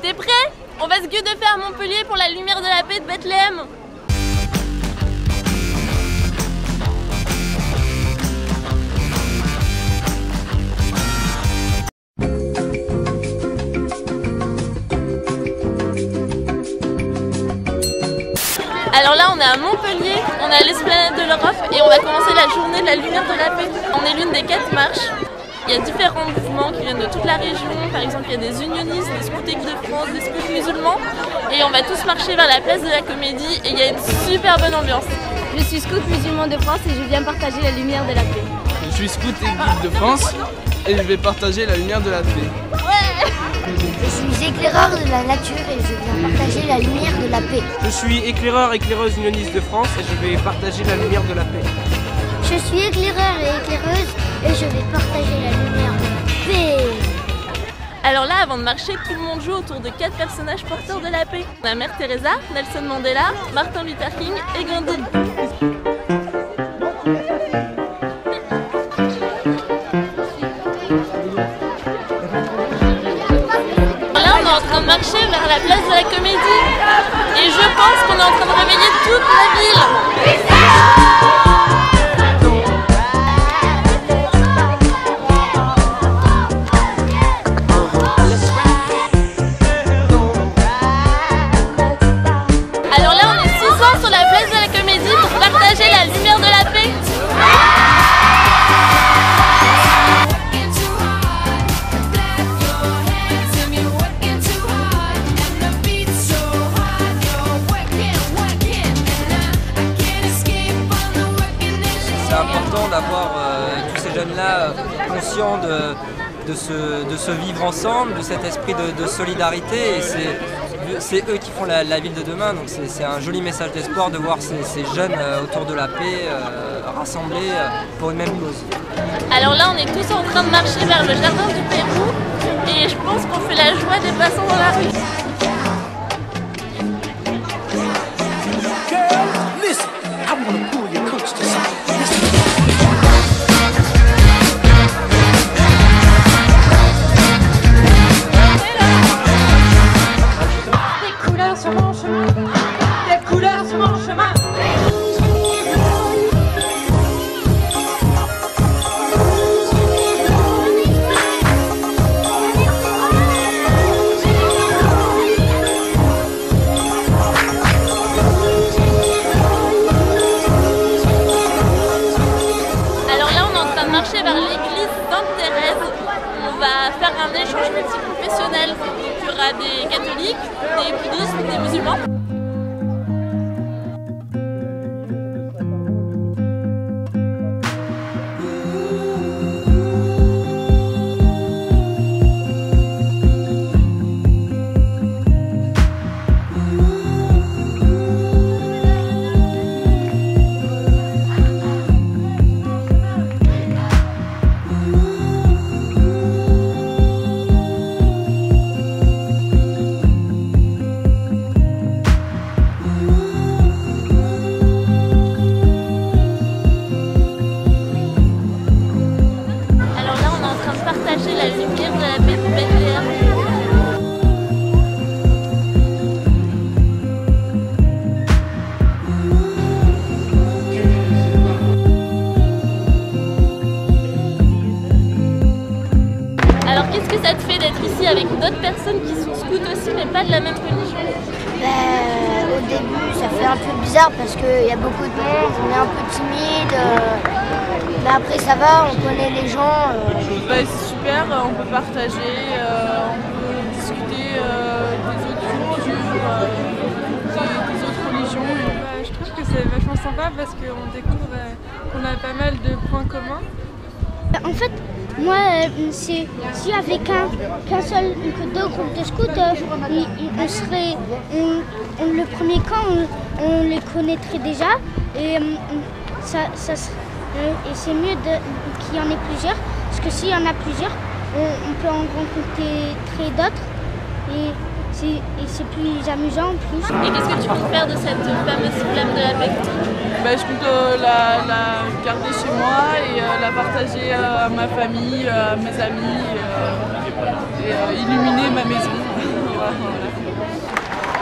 T'es prêt? On va se gueuler de faire à Montpellier pour la lumière de la paix de Bethléem. Alors là on est à Montpellier, on est à l'Esplanade de l'Europe et on va commencer la journée de la lumière de la paix. On est l'une des 4 marches. Il y a différents mouvements qui viennent de toute la région. Par exemple, il y a des unionistes, des scouts de France, des scouts musulmans. Et on va tous marcher vers la place de la Comédie et il y a une super bonne ambiance. Je suis scout musulman de France et je viens partager la lumière de la paix. Je suis scout et guide de France et je vais partager la lumière de la paix. Ouais! Je suis éclaireur de la nature et je viens partager la lumière de la paix. Je suis éclaireur-éclaireuse unioniste de France et je vais partager la lumière de la paix. Je suis éclaireur et éclaireuse et je vais partager la lumière de la paix. Alors là, avant de marcher, tout le monde joue autour de 4 personnages porteurs de la paix. On a Mère Teresa, Nelson Mandela, Martin Luther King et Gandhi. Là, on est en train de marcher vers la place de la Comédie et je pense qu'on est en train de réveiller toute la ville. C'est important d'avoir tous ces jeunes-là conscients de ce vivre ensemble, de cet esprit de solidarité. Et c'est eux qui font la ville de demain, donc c'est un joli message d'espoir de voir ces jeunes autour de la paix rassemblés pour une même cause. Alors là on est tous en train de marcher vers le jardin du Pérou et je pense qu'on fait la joie des passants dans la rue. Vers l'église Sainte-Thérèse, on va faire un échange multiconfessionnel. Il y aura des catholiques, des bouddhistes, des musulmans. La lumière de la paix de Bethléem. Alors qu'est-ce que ça te fait d'être ici avec d'autres personnes qui sont scouts aussi mais pas de la même religion? Au début ça fait un peu bizarre parce qu'il y a beaucoup de monde, on est un peu timide. Mais après ça va, on connaît les gens. C'est super, on peut partager, on peut discuter des autres cultures, des autres religions. Je trouve que c'est vachement sympa parce qu'on découvre qu'on a pas mal de points communs. En fait, moi, s'il y avait que 2 groupes de scouts, le premier camp, on les connaîtrait déjà. Et et c'est mieux qu'il y en ait plusieurs, parce que s'il y en a plusieurs, on peut en rencontrer d'autres et c'est plus amusant en plus. Et qu'est-ce que tu comptes faire de cette fameuse flamme de la paix? Je compte la garder chez moi et la partager à ma famille, à mes amis et illuminer ma maison.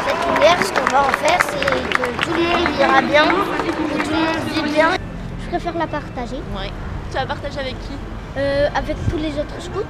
Cette lumière, ce qu'on va en faire, c'est que tout le monde ira bien, que tout le monde vit bien. Je préfère la partager. Ouais. Tu vas partager avec qui? Avec tous les autres scouts.